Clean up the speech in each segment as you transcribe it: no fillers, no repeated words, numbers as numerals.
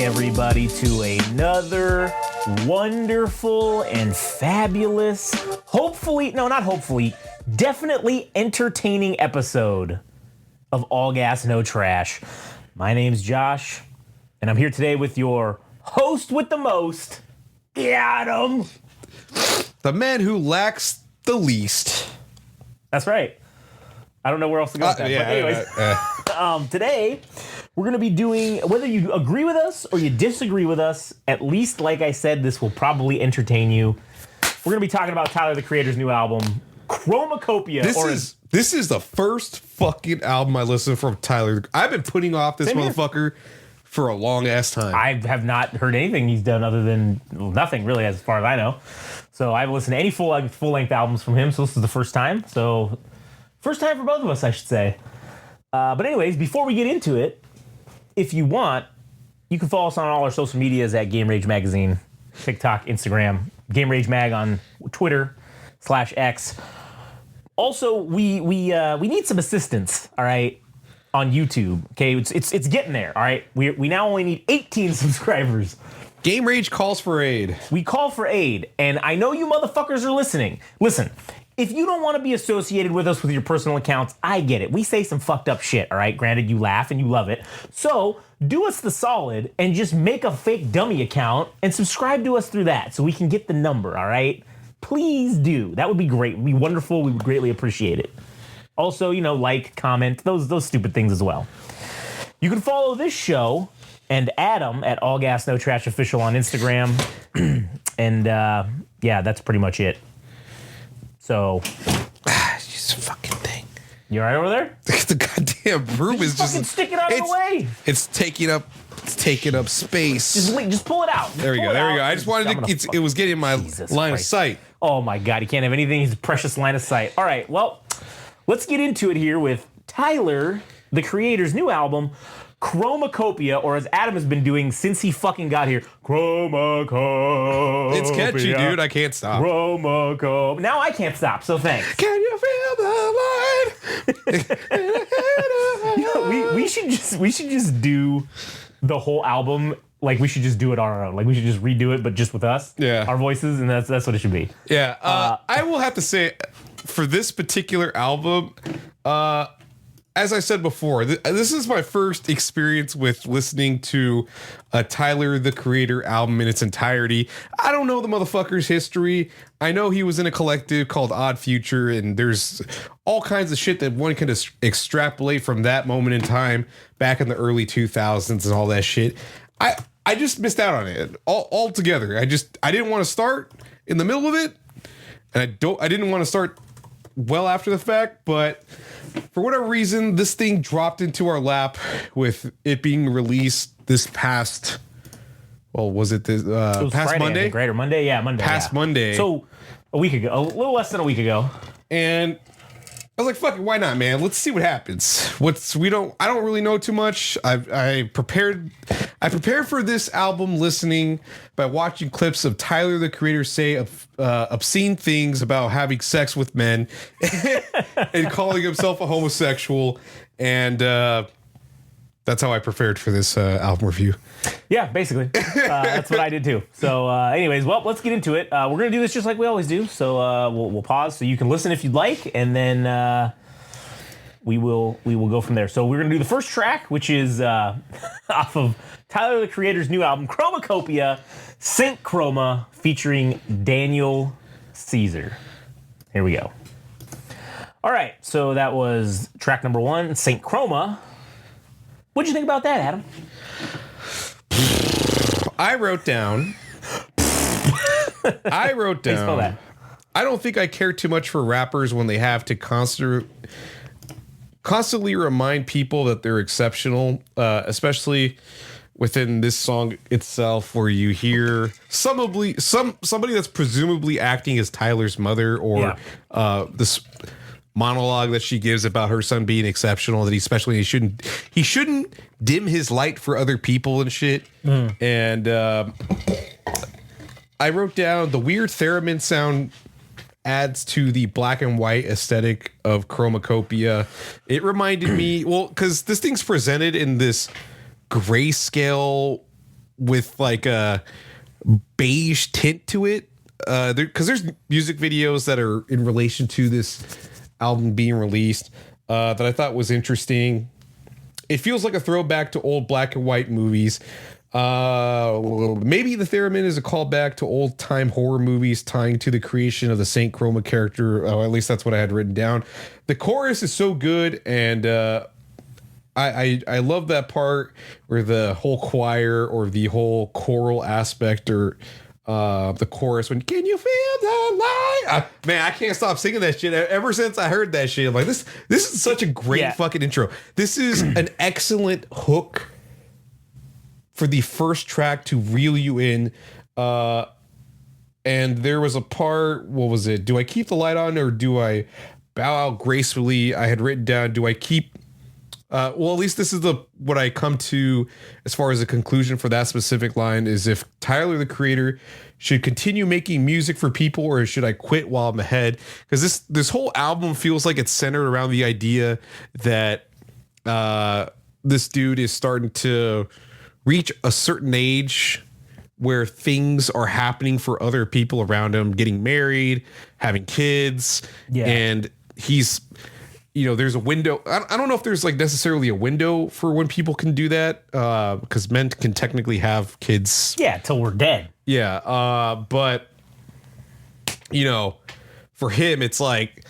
everybody, to another wonderful and fabulous, definitely entertaining episode of All Gas, No Trash. My name's Josh, and I'm here today with your host with the most, Adam. The man who lacks the least. That's right. I don't know where else to go with that. But anyways, today we're going to be doing, whether you agree with us or you disagree with us, at least, like I said, this will probably entertain you. We're going to be talking about Tyler, the Creator's new album, Chromakopia. This is the first fucking album I listened from Tyler. I've been putting off this motherfucker for a long ass time. I have not heard anything he's done other than nothing, really, as far as I know. So I haven't listened to any full-length albums from him, so this is the first time. So first time for both of us, I should say. But anyways, before we get into it, if you want, you can follow us on all our social medias at Game Rage Magazine, TikTok, Instagram, Game Rage Mag on Twitter /X. Also, we need some assistance, all right, on YouTube. Okay, it's getting there, all right. We now only need 18 subscribers. Game Rage calls for aid. We call for aid, and I know you motherfuckers are listening. Listen, if you don't want to be associated with us with your personal accounts, I get it. We say some fucked up shit, all right? Granted, you laugh and you love it. So do us the solid and just make a fake dummy account and subscribe to us through that so we can get the number, all right? Please do. That would be great. It would be wonderful. We would greatly appreciate it. Also, like, comment, those stupid things as well. You can follow this show and Adam at All Gas No Trash Official on Instagram. And yeah, that's pretty much it. So, just a fucking thing. You all right over there? The goddamn room is just stick it out of the way. It's taking up space. Just pull it out. There we go. I just wanted to. It was getting my line of sight. Oh my God, you can't have anything. His precious line of sight. All right, well, let's get into it here with Tyler, the Creator's new album, Chromakopia, or as Adam has been doing since he fucking got here, Chromakopia. It's catchy, dude. I can't stop. Chromakopia. Now I can't stop, so thanks. Can you feel the light? we should just do the whole album. Like, we should just do it on our own. Like, we should just redo it, but just with us. Yeah. Our voices, and that's what it should be. Yeah. I will have to say, for this particular album, as I said before, this is my first experience with listening to a Tyler, the Creator album in its entirety. I don't know the motherfucker's history. I know he was in a collective called Odd Future, and there's all kinds of shit that one can extrapolate from that moment in time back in the early 2000s and all that shit. I just missed out on it altogether. I didn't want to start in the middle of it, and I didn't want to start well after the fact, but for whatever reason, this thing dropped into our lap with it being released this past, well, was it this past Friday, Monday? Greater Monday? Yeah, Monday. Monday. So a week ago, a little less than a week ago. And I was like, fuck it, why not, man? Let's see what happens. I don't really know too much. I prepared for this album listening by watching clips of Tyler, the Creator, say obscene things about having sex with men and calling himself a homosexual. And that's how I prepared for this album review. Yeah, basically. That's what I did too. So anyways, well, let's get into it. We're going to do this just like we always do. So we'll pause so you can listen if you'd like, and then we will go from there. So we're going to do the first track, which is off of Tyler, the Creator's new album, Chromakopia, Saint Chroma, featuring Daniel Caesar. Here we go. All right, so that was track number 1, Saint Chroma. What'd you think about that, Adam? I wrote down. How you spell that? I don't think I care too much for rappers when they have to constantly remind people that they're exceptional, especially within this song itself, where you hear somebody that's presumably acting as Tyler's mother, or this monologue that she gives about her son being exceptional, that he shouldn't dim his light for other people and shit. And I wrote down the weird theremin sound adds to the black and white aesthetic of Chromakopia. It reminded me, well, because this thing's presented in this grayscale with like a beige tint to it. Because there's music videos that are in relation to this album being released that I thought was interesting. It feels like a throwback to old black and white movies. Maybe the theremin is a callback to old time horror movies, tying to the creation of the Saint Chroma character. At least that's what I had written down. The chorus is so good, and I love that part where the whole choir or the whole choral aspect or the chorus when can you feel the light? Man, I can't stop singing that shit ever since I heard that shit. I'm like, this is such a great fucking intro. This is an excellent hook for the first track to reel you in. And there was a part, what was it? Do I keep the light on or do I bow out gracefully? I had written down, do I keep well, at least this is what I come to as far as a conclusion for that specific line is if Tyler, the creator, should continue making music for people or should I quit while I'm ahead? Because this whole album feels like it's centered around the idea that this dude is starting to reach a certain age where things are happening for other people around him, getting married, having kids, and he's... there's a window. I don't know if there's like necessarily a window for when people can do that because men can technically have kids. Yeah, till we're dead. Yeah. But, for him, it's like,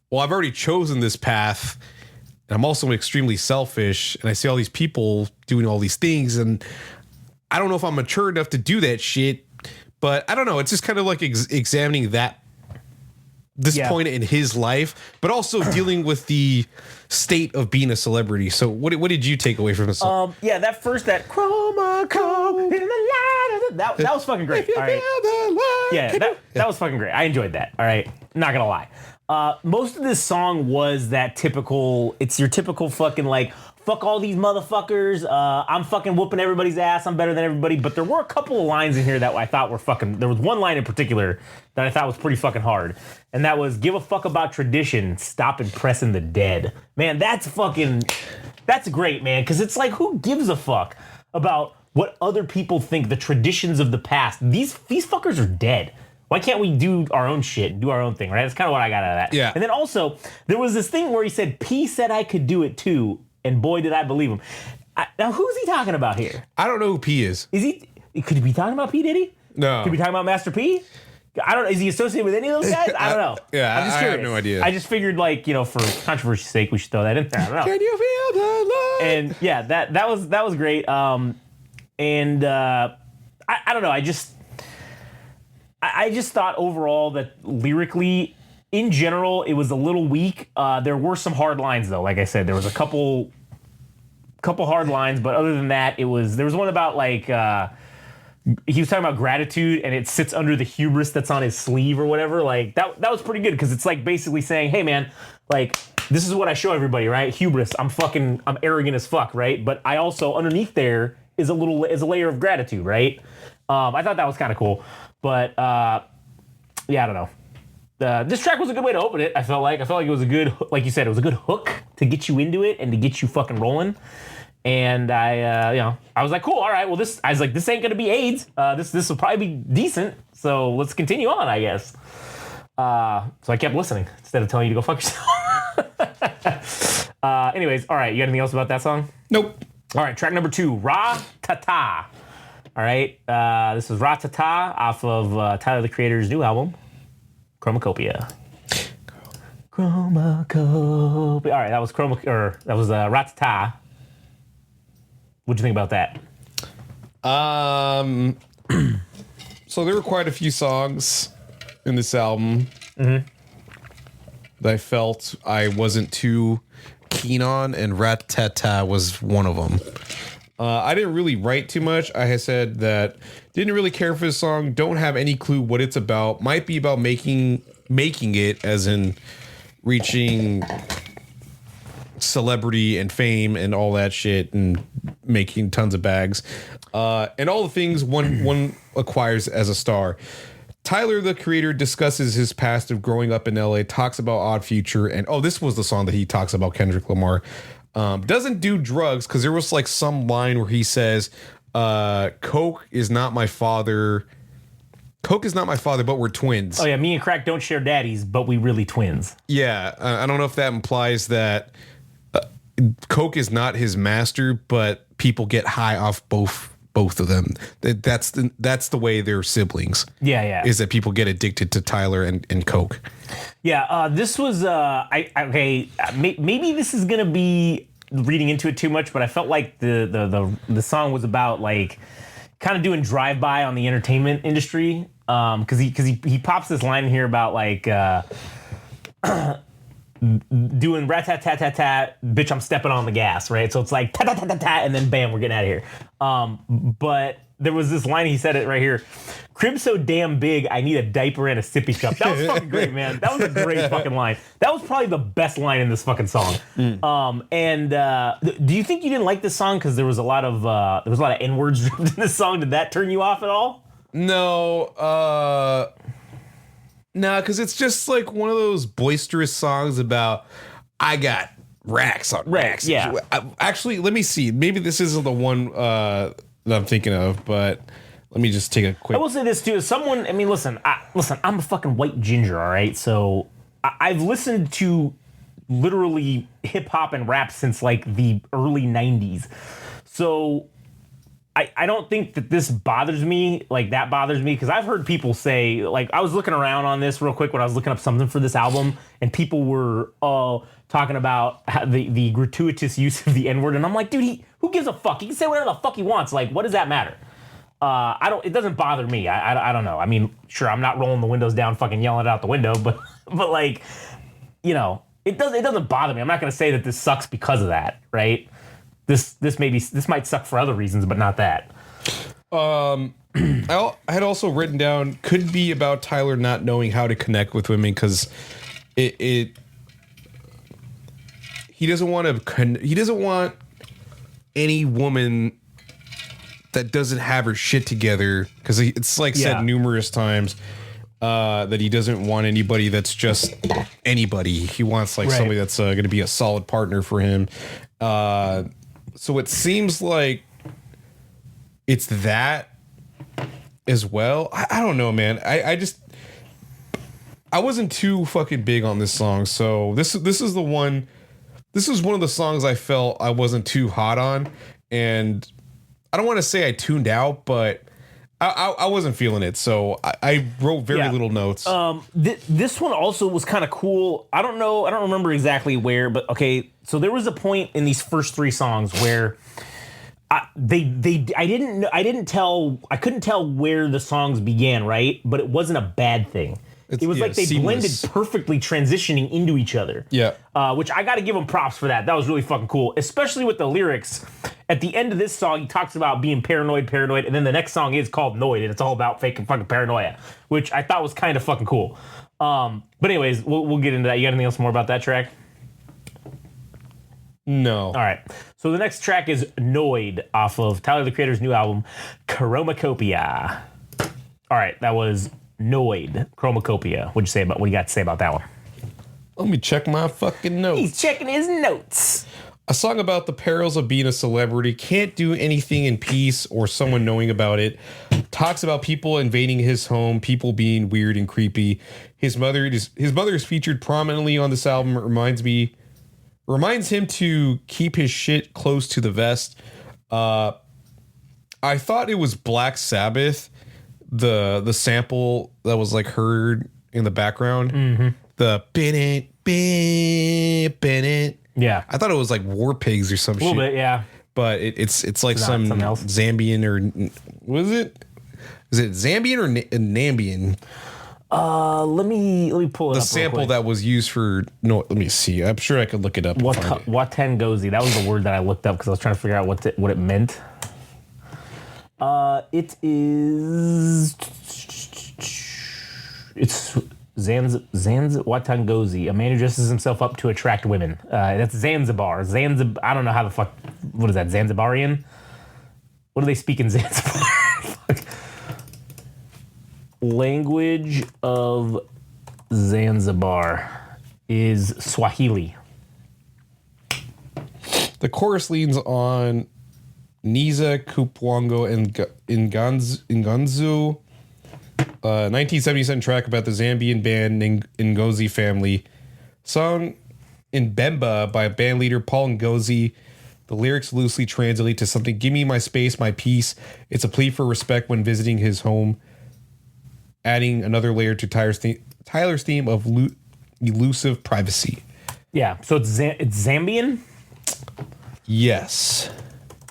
well, I've already chosen this path. And I'm also extremely selfish. And I see all these people doing all these things. And I don't know if I'm mature enough to do that shit. But I don't know. It's just kind of like examining this point in his life, but also dealing with the state of being a celebrity. So what did you take away from this song? That Chromakopia in the light of that was fucking great. All right. That was fucking great. I enjoyed that. All right. Not gonna lie. Most of this song was it's your typical fucking like, fuck all these motherfuckers. I'm fucking whooping everybody's ass. I'm better than everybody. But there were a couple of lines in here that I thought were fucking... There was one line in particular that I thought was pretty fucking hard. And that was, give a fuck about tradition. Stop impressing the dead. Man, that's great, man. Because it's like, who gives a fuck about what other people think, the traditions of the past? These fuckers are dead. Why can't we do our own shit and do our own thing, right? That's kind of what I got out of that. Yeah. And then also, there was this thing where he said, P said I could do it too. And boy, did I believe him. Now, who's he talking about here? I don't know who P is. Could he be talking about P. Diddy? No. Could he be talking about Master P? I don't know. Is he associated with any of those guys? I don't know. I'm just curious. I have no idea. I just figured, for controversy's sake, we should throw that in there. I don't know. Can you feel the love? And yeah, that was great. I don't know. I just thought overall that lyrically, in general, it was a little weak. There were some hard lines, though. Like I said, there was a couple hard lines, but other than that, there was one about he was talking about gratitude, and it sits under the hubris that's on his sleeve or whatever. Like that was pretty good because it's like basically saying, hey man, like this is what I show everybody, right? Hubris. I'm arrogant as fuck, right? But I also underneath there is a layer of gratitude, right? I thought that was kind of cool, but I don't know. This track was a good way to open it. I felt like it was a good, like you said, it was a good hook to get you into it and to get you fucking rolling. And I was like, cool, all right. Well, this ain't gonna be AIDS. This will probably be decent. So let's continue on, I guess. So I kept listening instead of telling you to go fuck yourself. Anyways, all right. You got anything else about that song? Nope. All right. Track number 2, Ra Ta Ta. All right. This is Ra Ta Ta off of Tyler, the Creator's new album, Chromakopia. Chromakopia. All right, that was Ra Ta Ta. What'd you think about that? So there were quite a few songs in this album that I felt I wasn't too keen on, and Rat-Ta-Ta was one of them. I didn't really write too much. I had said that didn't really care for the song, don't have any clue what it's about. Might be about making it, as in reaching celebrity and fame and all that shit and making tons of bags. And all the things one acquires as a star. Tyler, the Creator, discusses his past of growing up in LA, talks about Odd Future, and this was the song that he talks about Kendrick Lamar. Doesn't do drugs, because there was like some line where he says, Coke is not my father. Coke is not my father, but we're twins. Oh yeah, me and Crack don't share daddies, but we really twins. Yeah, I don't know if that implies that Coke is not his master, but people get high off both of them. That's the way they're siblings. Yeah. Is that people get addicted to Tyler and Coke. Yeah, this was maybe this is gonna be reading into it too much, but I felt like the song was about like kind of doing drive-by on the entertainment industry, because he pops this line here about like doing rat-tat-tat-tat-tat, bitch, I'm stepping on the gas, right? So it's like ta-ta-ta-ta-ta, and then bam, we're getting out of here. But there was this line, he said it right here. Crib so damn big, I need a diaper and a sippy cup. That was fucking great, man. That was a great fucking line. That was probably the best line in this fucking song. Do you think you didn't like this song because there was a lot of N-words in this song? Did that turn you off at all? No, nah, because it's just like one of those boisterous songs about I got racks on racks. Yeah. Actually, let me see. Maybe this isn't the one that I'm thinking of, but let me just take a quick. I will say this too: as someone, I mean, listen, I'm a fucking white ginger, all right. So I've listened to literally hip hop and rap since like the early '90s. So I don't think that this bothers me, like that bothers me, because I've heard people say, like, I was looking around on this real quick when I was looking up something for this album, and people were talking about how the gratuitous use of the N-word, and I'm like, dude, who gives a fuck? He can say whatever the fuck he wants. Like, what does that matter? It doesn't bother me. I don't know. I mean, sure, I'm not rolling the windows down, fucking yelling it out the window, but like, you know, it doesn't bother me. I'm not gonna say that this sucks because of that, right? This might suck for other reasons, but not that. I had also written down could be about Tyler not knowing how to connect with women because he doesn't want any woman that doesn't have her shit together, because it's like said numerous times that he doesn't want anybody that's just anybody. He wants like somebody that's going to be a solid partner for him. So it seems like it's that as well. I don't know, man. I wasn't too fucking big on this song. So this is one of the songs I felt I wasn't too hot on, and I don't want to say I tuned out, but I wasn't feeling it. So I wrote very little notes. This one also was kind of cool. I don't remember exactly where, but okay. So there was a point in these first three songs where I couldn't tell where the songs began, right? But it wasn't a bad thing. It was like they seamless. blended perfectly, transitioning into each other. Yeah. Which I got to give them props for that. That was really fucking cool, especially with the lyrics. At the end of this song, he talks about being paranoid, and then the next song is called Noid, and it's all about fake and fucking paranoia, which I thought was kind of fucking cool. But anyways, we'll get into that. You got anything else more about that track? No. All right. So the next track is Noid off of Tyler, the Creator's new album, Chromakopia. All right, that was Noid, Chromakopia. What do you got to say about that one? Let me check my fucking notes. He's checking his notes. A song about the perils of being a celebrity, can't do anything in peace or someone knowing about it. Talks about people invading his home, people being weird and creepy. His mother is featured prominently on this album. It reminds him to keep his shit close to the vest. I thought it was Black Sabbath, the sample that was like heard in the background. Mm-hmm. The Bennett. Yeah. I thought it was like War Pigs or some shit. A little bit, yeah. But it's like some else. Zambian or was it? Is it Zambian or Nambian? Let me pull it up. The sample that was used for let me see. I'm sure I could look it up. Watangozi. That was the word that I looked up because I was trying to figure out what it meant. It's Watangozi, a man who dresses himself up to attract women. That's Zanzibar. I don't know how the fuck. What is that? Zanzibarian? What do they speak in Zanzibar? Language of Zanzibar is Swahili. The chorus leans on Niza Kupwango and Nganzu. 1977 track about the Zambian band Ngozi family. Song in Bemba by band leader Paul Ngozi. The lyrics loosely translate to something, "Give me my space, my peace." It's a plea for respect when visiting his home, adding another layer to Tyler's theme of elusive privacy. Yeah, so it's Zambian? Yes.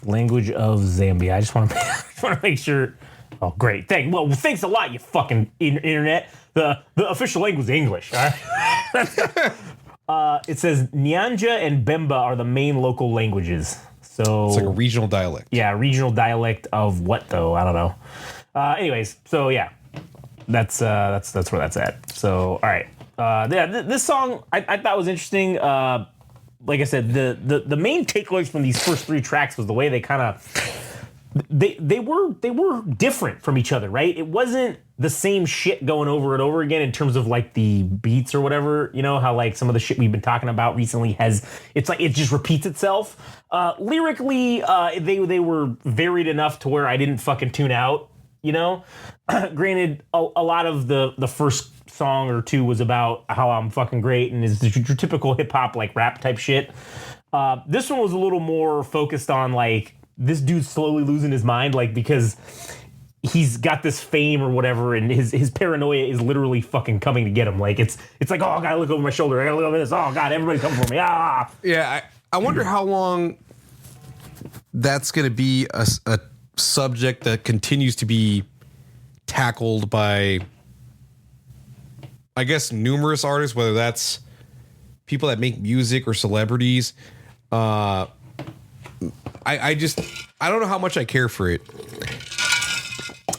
Language of Zambia. I just want to make sure. Oh, great. Thanks a lot, you fucking internet. The official language is English. All right? It says Nyanja and Bemba are the main local languages. So it's like a regional dialect. Yeah, regional dialect of what though? I don't know. Anyways, so yeah, that's where that's at. So all right, this song I thought was interesting. Like I said, the main takeaways from these first three tracks was the way they kind of. They were different from each other, right? It wasn't the same shit going over and over again in terms of like the beats or whatever. You know how like some of the shit we've been talking about recently it's like it just repeats itself. Lyrically, they were varied enough to where I didn't fucking tune out. You know, granted, a lot of the first song or two was about how I'm fucking great and is your typical hip hop like rap type shit. This one was a little more focused on like. This dude's slowly losing his mind, like, because he's got this fame or whatever, and his paranoia is literally fucking coming to get him. Like, it's like, oh, I gotta look over my shoulder. I gotta look over this. Oh, God, everybody's coming for me. Ah. Yeah, I wonder how long that's going to be a subject that continues to be tackled by, I guess, numerous artists, whether that's people that make music or celebrities. I don't know how much I care for it.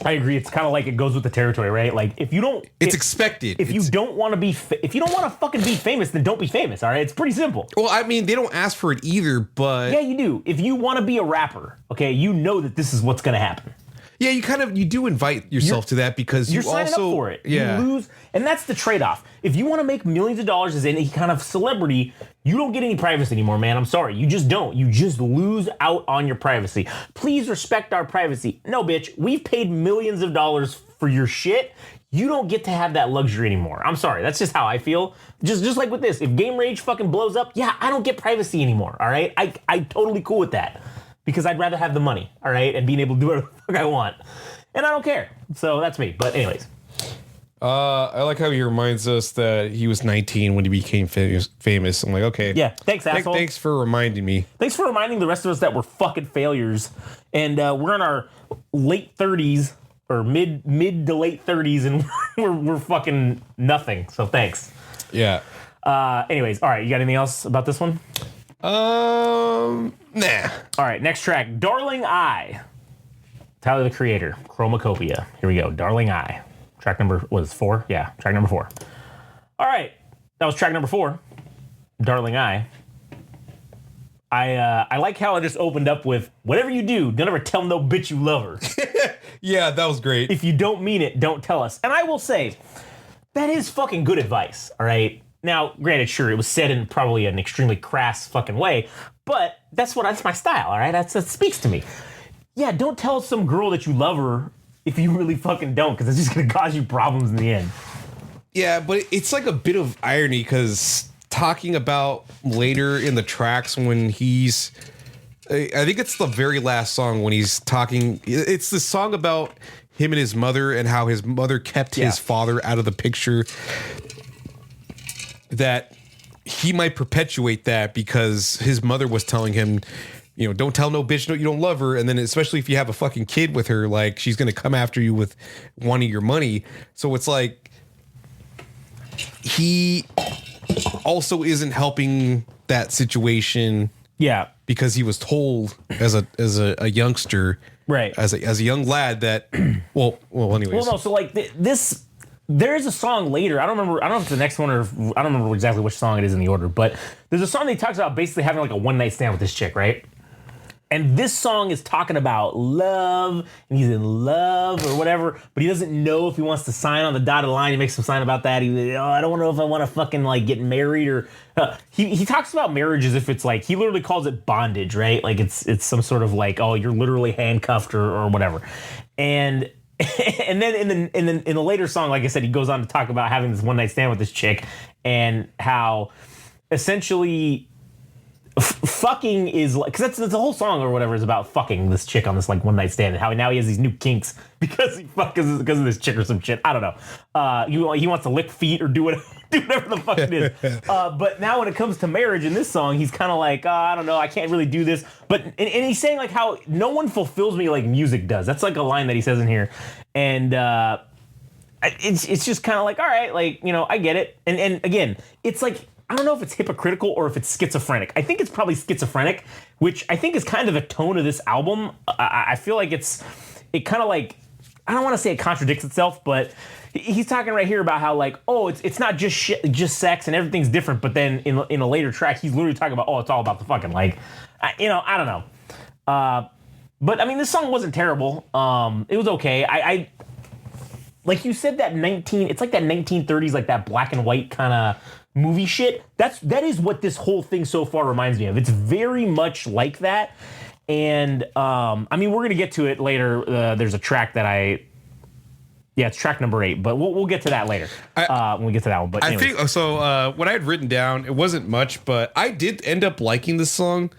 I agree. It's kind of like it goes with the territory, right? Like if you don't, it's expected. If you don't want to if you don't want to fucking be famous, then don't be famous. All right, it's pretty simple. Well, I mean, they don't ask for it either, but yeah, you do. If you want to be a rapper, okay, you know that this is what's gonna happen. Yeah, you do invite yourself to that because you're signing up for it. Yeah. You lose, and that's the trade-off. If you want to make millions of dollars as any kind of celebrity, you don't get any privacy anymore, man. I'm sorry. You just don't. You just lose out on your privacy. Please respect our privacy. No, bitch. We've paid millions of dollars for your shit. You don't get to have that luxury anymore. I'm sorry. That's just how I feel. Just like with this. If Game Rage fucking blows up, yeah, I don't get privacy anymore, all right? I totally cool with that. Because I'd rather have the money, all right, and being able to do whatever the fuck I want. And I don't care. So that's me. But anyways. I like how he reminds us that he was 19 when he became famous. I'm like, okay. Yeah, thanks, asshole. Thanks for reminding me. Thanks for reminding the rest of us that we're fucking failures. And we're in our late 30s, or mid to late 30s, and we're fucking nothing. So thanks. Yeah. Anyways, all right, you got anything else about this one? Nah. All right, next track, Darling I. Tyler, the Creator, Chromakopia. Here we go, Darling I. Track number, was 4? Yeah, track number 4. All right, that was track number 4, Darling I. I like how it just opened up with, whatever you do, don't ever tell no bitch you love her. Yeah, that was great. If you don't mean it, don't tell us. And I will say, that is fucking good advice, all right? Now, granted, sure, it was said in probably an extremely crass fucking way, but that's my style, all right? That speaks to me. Yeah, don't tell some girl that you love her if you really fucking don't, because it's just going to cause you problems in the end. Yeah, but it's like a bit of irony, because talking about later in the tracks when he's... I think it's the very last song when he's talking... It's the song about him and his mother and how his mother kept his father out of the picture... that he might perpetuate that because his mother was telling him, you know, don't tell no bitch you don't love her. And then especially if you have a fucking kid with her, like she's going to come after you with wanting your money. So it's like he also isn't helping that situation. Yeah. Because he was told as a youngster, right, as a young lad that, well, anyways. Well, no, so like this... There is a song later. I don't know if it's the next one or I don't remember exactly which song it is in the order, but there's a song that he talks about basically having like a one night stand with this chick, right? And this song is talking about love, and he's in love or whatever, but he doesn't know if he wants to sign on the dotted line. He makes some sign about that. I don't know if I want to fucking like get married or. He talks about marriage as if it's like he literally calls it bondage, right? Like it's some sort of like, oh, you're literally handcuffed or whatever, and. And then in the later song, like I said, he goes on to talk about having this one night stand with this chick and how essentially fucking is like, because that's the whole song or whatever is about fucking this chick on this like one night stand and how now he has these new kinks because because of this chick or some shit. I don't know. He wants to lick feet or do whatever the fuck it is. But now when it comes to marriage in this song, he's kind of like, I don't know, I can't really do this. But and he's saying like how no one fulfills me like music does. That's like a line that he says in here, and it's just kind of like, all right, like, you know, I get it. And again, it's like, I don't know if it's hypocritical or if it's schizophrenic. I think it's probably schizophrenic, which I think is kind of the tone of this album. I feel like it kind of like, I don't want to say it contradicts itself, but he's talking right here about how like, oh, it's not just shit, just sex and everything's different. But then in a later track, he's literally talking about, oh, it's all about the fucking like, I don't know. But I mean, this song wasn't terrible. It was okay. I like you said, it's like that 1930s, like that black and white kind of movie shit. That is what this whole thing so far reminds me of. It's very much like that. And I mean, we're gonna get to it later. There's a track that it's track number 8, but we'll get to that later when we get to that one. But anyways. I think so. What I had written down, it wasn't much, but I did end up liking this song.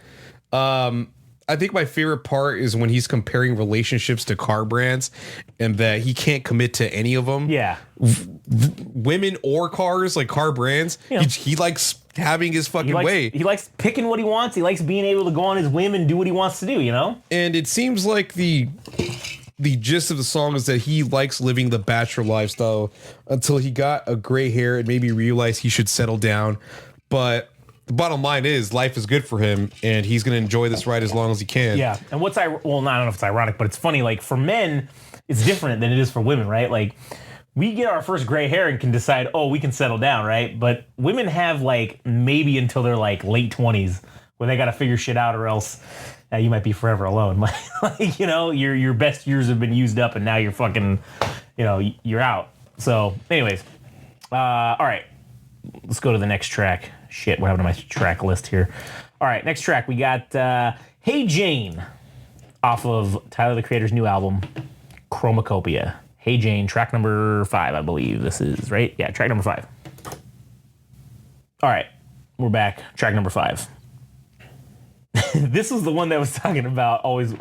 I think my favorite part is when he's comparing relationships to car brands and that he can't commit to any of them. Yeah. Women or cars, like car brands. You know, he likes having his fucking way. He likes picking what he wants. He likes being able to go on his whim and do what he wants to do, you know? And it seems like the gist of the song is that he likes living the bachelor lifestyle until he got a gray hair and maybe realized he should settle down. But the bottom line is life is good for him and he's going to enjoy this ride as long as he can. Yeah. And I don't know if it's ironic, but it's funny. Like for men, it's different than it is for women, right? Like we get our first gray hair and can decide, oh, we can settle down, right? But women have like maybe until they're like late 20s when they got to figure shit out or else you might be forever alone. Like, you know, your best years have been used up and now you're fucking, you know, you're out. So anyways, all right, let's go to the next track. Shit, what happened to my track list here? All right, next track, we got Hey Jane off of Tyler, the Creator's new album, Chromakopia. Hey Jane, track number 5, I believe this is, right? Yeah, track number 5. All right, we're back. Track number 5. This was the one that was talking about always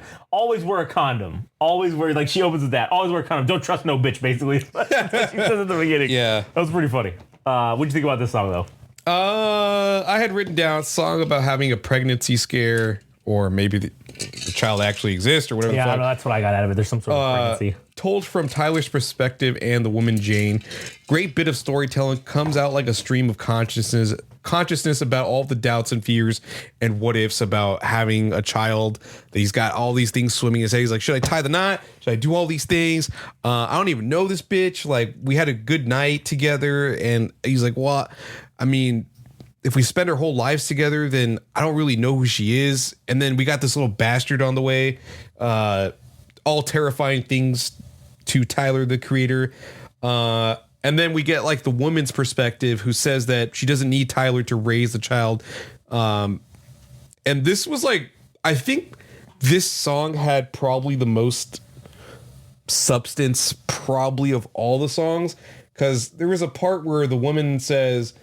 wear a condom. Always wear, like she opens with that. Always wear a condom. Don't trust no bitch, basically. That's what she says at the beginning. Yeah. That was pretty funny. What'd you think about this song, though? I had written down a song about having a pregnancy scare, or maybe the child actually exists, or whatever. Yeah, the fuck. I know, that's what I got out of it. There's some sort of pregnancy. Told from Tyler's perspective and the woman Jane. Great bit of storytelling, comes out like a stream of consciousness about all the doubts and fears and what ifs about having a child. That he's got all these things swimming in his head. He's like, should I tie the knot? Should I do all these things? I don't even know this bitch. Like, we had a good night together, and he's like, well, I mean, if we spend our whole lives together, then I don't really know who she is. And then we got this little bastard on the way. All terrifying things to Tyler, the Creator. And then we get like the woman's perspective, who says that she doesn't need Tyler to raise the child. And this was like, I think this song had probably the most substance probably of all the songs, because there was a part where the woman says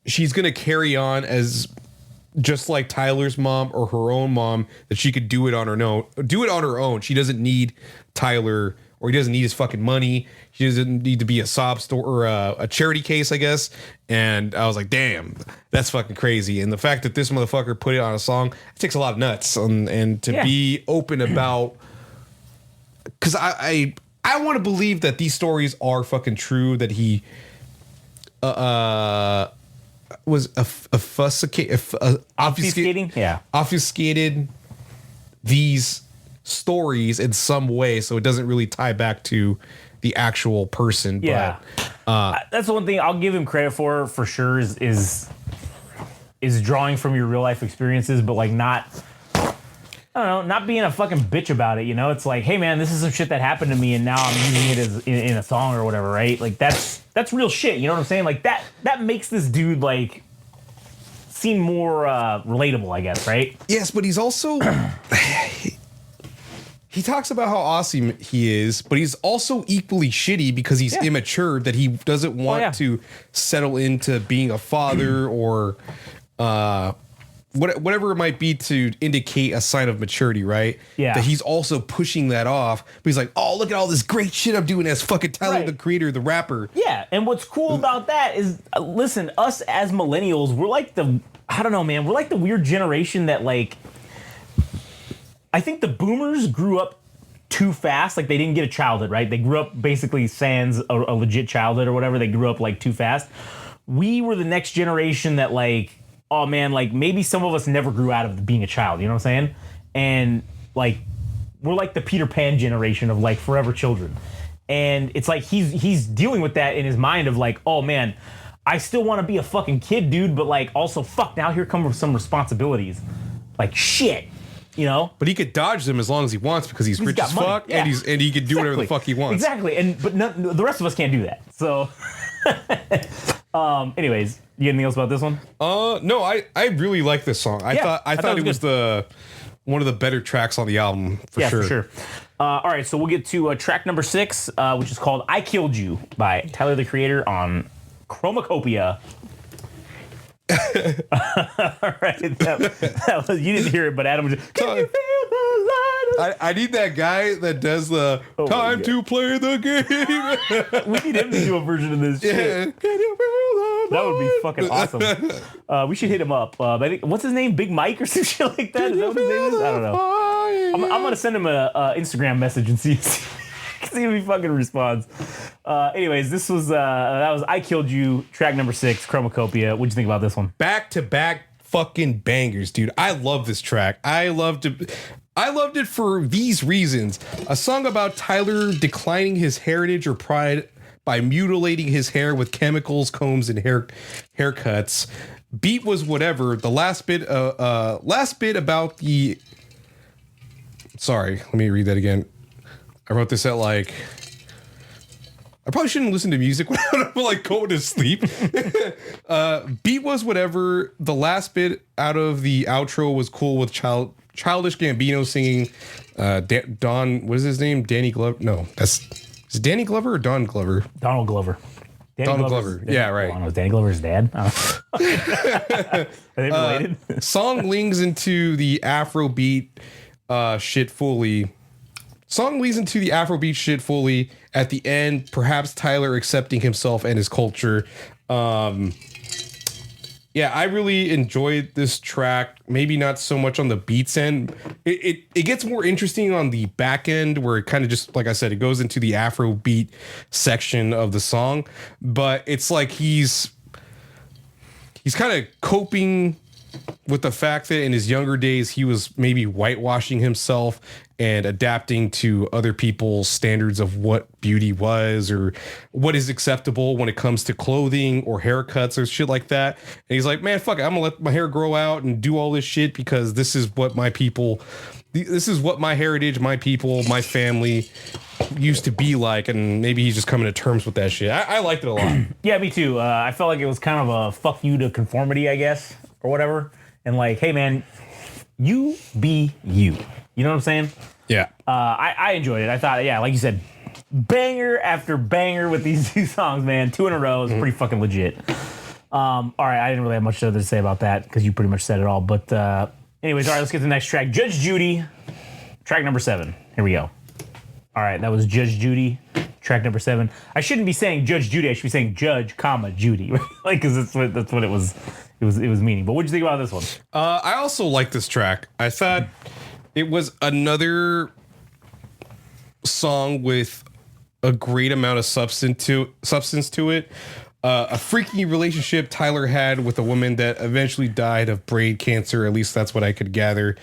she's going to carry on as just like Tyler's mom or her own mom, that she could do it on her own. She doesn't need Tyler, or he doesn't need his fucking money. She doesn't need to be a sob store or a charity case, I guess. And I was like, damn, that's fucking crazy. And the fact that this motherfucker put it on a song, it takes a lot of nuts. And to be open about, because I want to believe that these stories are fucking true, that he was obfuscated these stories in some way, so it doesn't really tie back to the actual person. Yeah, but that's the one thing I'll give him credit for sure is is drawing from your real life experiences, but like not, I don't know, not being a fucking bitch about it. You know, it's like, hey man, this is some shit that happened to me, and now I'm using it as in a song or whatever, right? Like that's real shit. You know what I'm saying? Like that makes this dude like seem more relatable, I guess, right? Yes, but he's also he talks about how awesome he is, but he's also equally shitty because he's immature, that he doesn't want to settle into being a father or whatever it might be to indicate a sign of maturity, right? Yeah. That he's also pushing that off. But he's like, oh, look at all this great shit I'm doing as fucking Tyler, the Creator, the rapper. Yeah, and what's cool about that is, listen, us as millennials, we're like I don't know, man, we're like the weird generation that like, I think the boomers grew up too fast. Like they didn't get a childhood, right? They grew up basically sans a legit childhood or whatever. They grew up like too fast. We were the next generation that like, oh man, like maybe some of us never grew out of being a child. You know what I'm saying? And like, we're like the Peter Pan generation of like forever children. And it's like he's dealing with that in his mind of like, oh man, I still want to be a fucking kid, dude, but like also fuck, now here come some responsibilities. Like shit. You know, but he could dodge them as long as he wants because he's rich as fuck, and he can do whatever the fuck he wants. Exactly, but the rest of us can't do that. So, anyways, you got anything else about this one? No, I really like this song. I thought it was one of the better tracks on the album for sure. For sure. All right, so we'll get to track number 6, which is called "I Killed You" by Tyler the Creator on Chromakopia. All right, that was, you didn't hear it, but Adam was just, can you feel the light? I need that guy that does the time to play the game. We need him to do a version of this shit. Can you feel the that would be fucking awesome. We should hit him up. I think, what's his name? Big Mike or some shit like that? Is that what his name is? I don't know. I'm gonna send him a Instagram message and see if he fucking responds. Anyways, this was that was "I Killed You," track number 6, Chromakopia. What'd you think about this one? Back to back fucking bangers, dude. I love this track. I loved it for these reasons. A song about Tyler declining his heritage or pride by mutilating his hair with chemicals, combs, and haircuts. Beat was whatever. The last bit about the. Sorry, let me read that again. I wrote this at like. I probably shouldn't listen to music when I'm like going to sleep. Beat was whatever. The last bit out of the outro was cool with Childish Gambino singing. Don, what is his name? Danny Glover? No, is it Danny Glover or Don Glover? Donald Glover. Donald Glover. Yeah, right. I don't know, is Danny Glover's dad? Are they related? Song leans into the Afrobeat shit fully. Song leads into the Afrobeat shit fully. At the end, perhaps Tyler accepting himself and his culture. Yeah, I really enjoyed this track. Maybe not so much on the beats end. It gets more interesting on the back end where it kind of just, like I said, it goes into the Afrobeat section of the song. But it's like he's kind of coping with the fact that in his younger days, he was maybe whitewashing himself and adapting to other people's standards of what beauty was or what is acceptable when it comes to clothing or haircuts or shit like that. And he's like, man, fuck it. I'm gonna let my hair grow out and do all this shit because this is what my heritage, my people, my family used to be like. And maybe he's just coming to terms with that shit. I liked it a lot. Yeah, me too. I felt like it was kind of a fuck you to conformity, I guess, or whatever. And like, hey man, you be you. You know what I'm saying? Yeah. I enjoyed it. I thought, yeah, like you said, banger after banger with these two songs, man. 2 in a row is pretty fucking legit. All right, I didn't really have much other to say about that because you pretty much said it all. But anyways, all right, let's get to the next track. Judge Judy, track number 7. Here we go. All right, that was Judge Judy, track number 7. I shouldn't be saying Judge Judy. I should be saying Judge, Judy, like because that's what it was. It was meaning. But what'd you think about this one? I also like this track. I thought it was another song with a great amount of substance to it. A freaky relationship Tyler had with a woman that eventually died of brain cancer. At least that's what I could gather.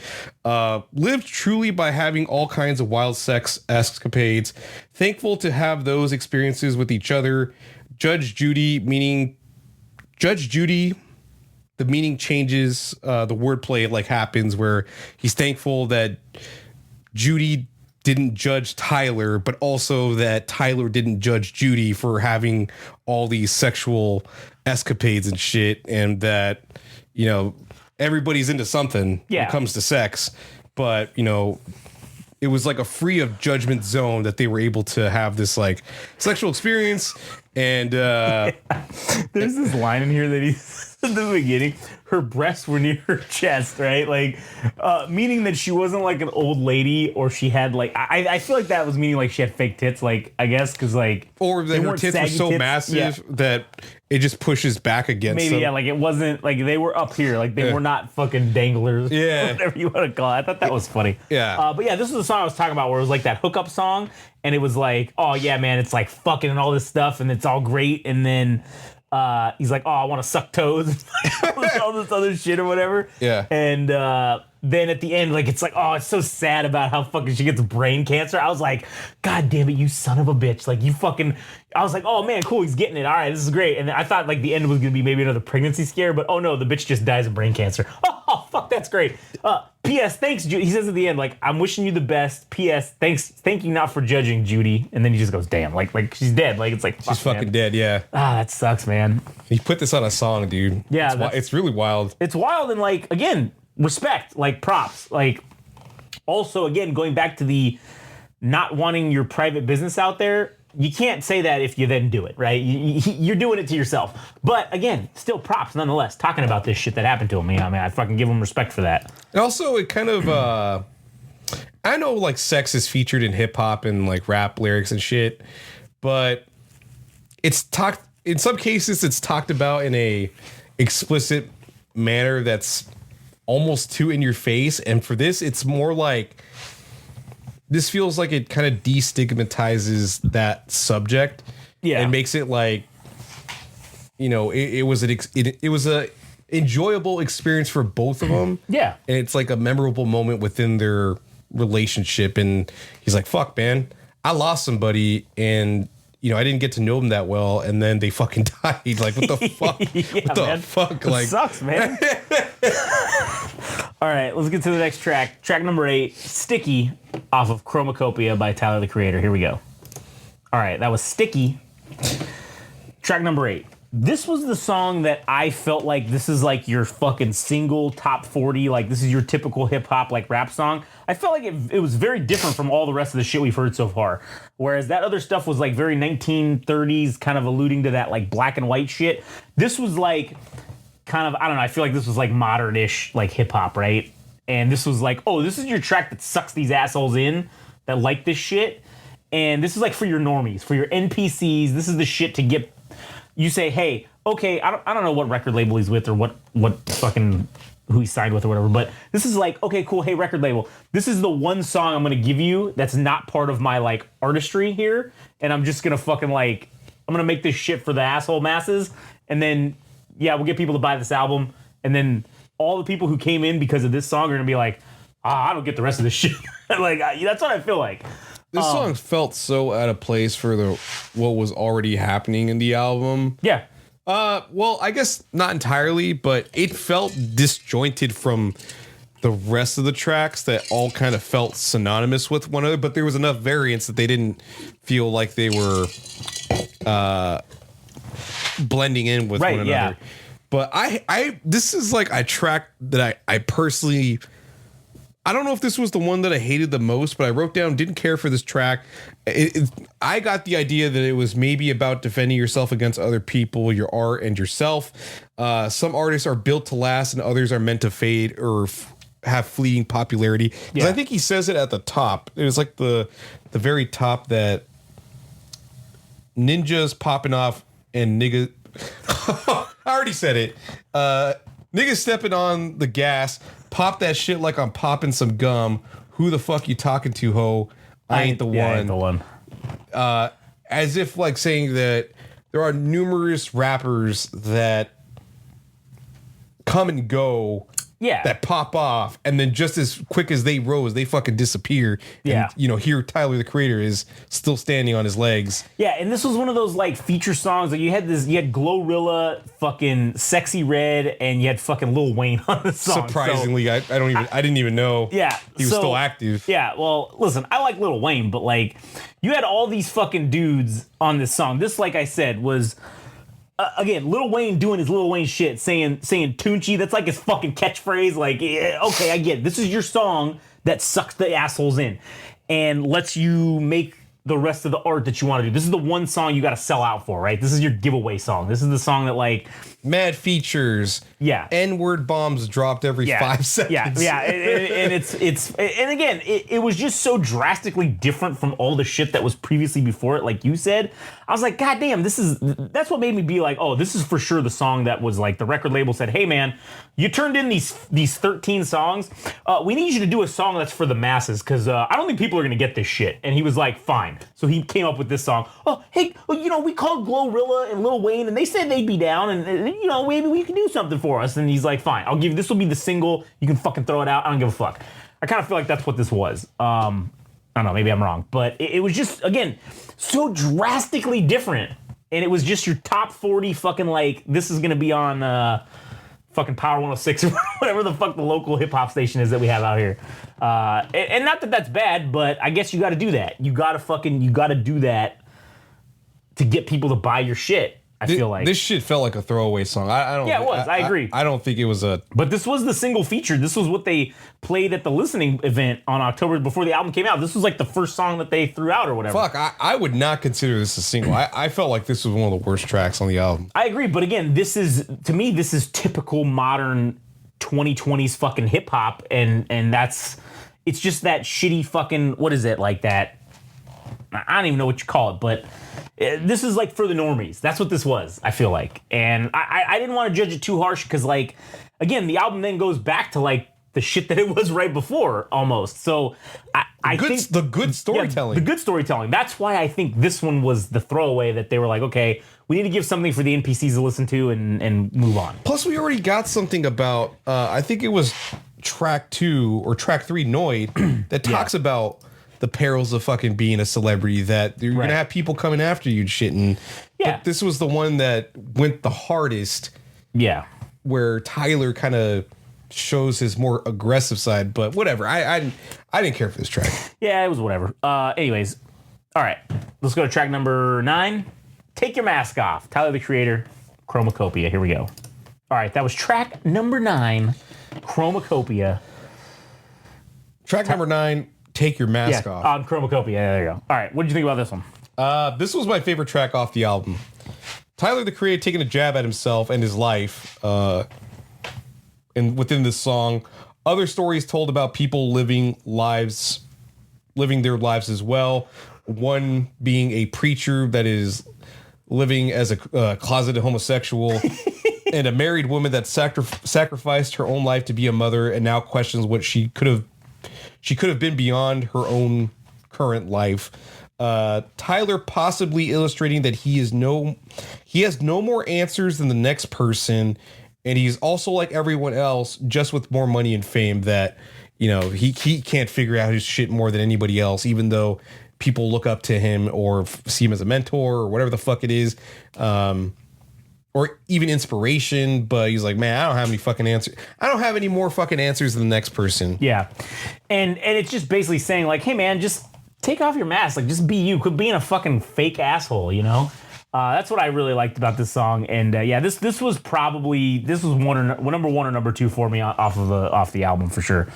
Lived truly by having all kinds of wild sex escapades. Thankful to have those experiences with each other. Judge Judy, the meaning changes, the wordplay like happens where he's thankful that Judy didn't judge Tyler, but also that Tyler didn't judge Judy for having all these sexual escapades and shit, and that, you know, everybody's into something when it comes to sex, but, you know, it was like a free of judgment zone that they were able to have this like sexual experience. And there's this line in here that he says at the beginning, her breasts were near her chest, right? Like, meaning that she wasn't like an old lady, or she had like, I feel like that was meaning like she had fake tits, like, I guess, because like, or that her tits were so massive that it just pushes back against maybe them. Yeah, like it wasn't like they were up here, like they were not fucking danglers, whatever you want to call it. I thought that was funny. But yeah, this was the song I was talking about where it was like that hookup song, and it was like, oh yeah, man, it's like fucking and all this stuff, and it's all great, and then he's like, oh, I want to suck toes, all this other shit or whatever. Yeah, and then at the end, like, it's like, oh, it's so sad about how fucking she gets brain cancer. I was like, God damn it, you son of a bitch. Like, you fucking, I was like, oh man, cool, he's getting it. All right, this is great. And I thought like the end was going to be maybe another pregnancy scare, but oh no, the bitch just dies of brain cancer. Oh, fuck, that's great. P.S. Thanks, Judy. He says at the end, like, I'm wishing you the best. P.S. Thank you not for judging, Judy. And then he just goes, damn, like she's dead. Like, it's like, she's fucking dead, yeah. That sucks, man. He put this on a song, dude. Yeah. It's really wild. It's wild, and like, again, respect, like props. Like, also, again, going back to the not wanting your private business out there, you can't say that if you then do it, right? You're doing it to yourself. But again, still props nonetheless, talking about this shit that happened to him. You know, I mean, I fucking give him respect for that. And also, it kind of, I know like sex is featured in hip hop and like rap lyrics and shit, but it's talked, in some cases, it's talked about in a explicit manner that's almost too in your face. And for this, it's more like, this feels like it kind of destigmatizes that subject. Yeah. And makes it like, you know, it was a enjoyable experience for both of them. Yeah. And it's like a memorable moment within their relationship. And he's like, fuck, man, I lost somebody, and, you know, I didn't get to know them that well, and then they fucking died. Like, what the fuck? What the fuck? Like, it sucks, man. All right, let's get to the next track. Track number 8, Sticky, off of Chromakopia by Tyler, the Creator. Here we go. All right, that was Sticky. Track number 8. This was the song that I felt like this is like your fucking single top 40. Like, this is your typical hip hop, like, rap song. I felt like it was very different from all the rest of the shit we've heard so far. Whereas that other stuff was like very 1930s, kind of alluding to that like black and white shit. This was like kind of, I don't know, I feel like this was like modern-ish, like hip hop, right? And this was like, oh, this is your track that sucks these assholes in that like this shit. And this is like for your normies, for your NPCs. This is the shit to get. You say, hey, okay, I don't know what record label he's with or what fucking who he signed with or whatever, but this is like, okay, cool, hey, record label, this is the one song I'm gonna give you that's not part of my like artistry here, and I'm just gonna fucking like, I'm gonna make this shit for the asshole masses, and then yeah, we'll get people to buy this album, and then all the people who came in because of this song are gonna be like, I don't get the rest of this shit. Like, that's what I feel like. This song felt so out of place for what was already happening in the album. Yeah. Well, I guess not entirely, but it felt disjointed from the rest of the tracks that all kind of felt synonymous with one another, but there was enough variance that they didn't feel like they were blending in with one another. Yeah. But this is like a track that I personally, I don't know if this was the one that I hated the most, but I wrote down, didn't care for this track. I got the idea that it was maybe about defending yourself against other people, your art, and yourself. Some artists are built to last and others are meant to fade or have fleeting popularity. Yeah. I think he says it at the top. It was like the very top that ninjas popping off and nigga. I already said it. Niggas stepping on the gas. Pop that shit like I'm popping some gum. Who the fuck you talking to, ho? I ain't the one. I ain't the one. As if like saying that there are numerous rappers that come and go Yeah. that pop off, and then just as quick as they rose, they fucking disappear. Yeah. And, here Tyler the Creator is still standing on his legs. Yeah, and this was one of those like feature songs. Like you had Glorilla, fucking Sexy Red, and you had fucking Lil Wayne on the song. Surprisingly, I didn't even know. Yeah, he was still active. Yeah, well, listen, I like Lil Wayne, but like you had all these fucking dudes on this song. This, like I said, was. Again, Lil Wayne doing his Lil Wayne shit, saying Tunchi. That's like his fucking catchphrase. Like, yeah, okay, I get it. This is your song that sucks the assholes in and lets you make the rest of the art that you want to do. This is the one song you got to sell out for, right? This is your giveaway song. This is the song that like mad features. Yeah. N-word bombs dropped every 5 seconds. Yeah. And it's and again, it was just so drastically different from all the shit that was previously before it. Like you said, I was like, God damn, that's what made me be like, oh, this is for sure the song that was like the record label said, hey man, you turned in these 13 songs. We need you to do a song that's for the masses because I don't think people are gonna get this shit. And he was like, fine. So he came up with this song. Oh, hey, we called Glorilla and Lil Wayne and they said they'd be down and maybe we can do something for us. And he's like, fine, I'll give you, this will be the single. You can fucking throw it out. I don't give a fuck. I kind of feel like that's what this was. I don't know, maybe I'm wrong. But it was just, again, so drastically different. And it was just your top 40 fucking like, this is going to be on fucking Power 106 or whatever the fuck the local hip hop station is that we have out here. And not that that's bad, but I guess you got to do that. You got to do that to get people to buy your shit. I feel like this shit felt like a throwaway song. I don't. Yeah, it was. I agree. I don't think it was a. But this was the single feature. This was what they played at the listening event on October before the album came out. This was like the first song that they threw out or whatever. Fuck, I would not consider this a single. I felt like this was one of the worst tracks on the album. I agree, but again, this is typical modern 2020s fucking hip hop, and it's just that shitty fucking, what is it, like that? I don't even know what you call it, but this is like for the normies. That's what this was, I feel like. And I didn't want to judge it too harsh because, like, again, the album then goes back to like the shit that it was right before almost. So I think the good storytelling. Yeah, the good storytelling. That's why I think this one was the throwaway that they were like, okay, we need to give something for the NPCs to listen to and move on. Plus, we already got something about, I think it was track 2 or track 3, Noid, that talks about the perils of fucking being a celebrity, that you're gonna have people coming after you and shit. And but this was the one that went the hardest. Yeah, where Tyler kind of shows his more aggressive side. But whatever, I didn't care for this track. Yeah, it was whatever. Anyways, all right, let's go to track number 9. Take Your Mask Off. Tyler the Creator, Chromakopia. Here we go. All right, that was track number 9, Chromakopia. Track number 9. Take Your Mask Off. On Chromakopia. Yeah, there you go. All right, what did you think about this one? This was my favorite track off the album. Tyler the Creator taking a jab at himself and his life, and within this song, other stories told about people living their lives as well. One being a preacher that is living as a closeted homosexual, and a married woman that sacrificed her own life to be a mother and now questions what she could have been beyond her own current life. Tyler possibly illustrating that he has no more answers than the next person, and he's also like everyone else, just with more money and fame, that he can't figure out his shit more than anybody else, even though people look up to him or see him as a mentor or whatever the fuck it is. Or even inspiration, but he's like, man, I don't have any fucking answers. I don't have any more fucking answers than the next person. Yeah. And it's just basically saying like, hey man, just take off your mask. Like, just be you. Quit being a fucking fake asshole, That's what I really liked about this song. And this was number 1 or number 2 for me off the album for sure.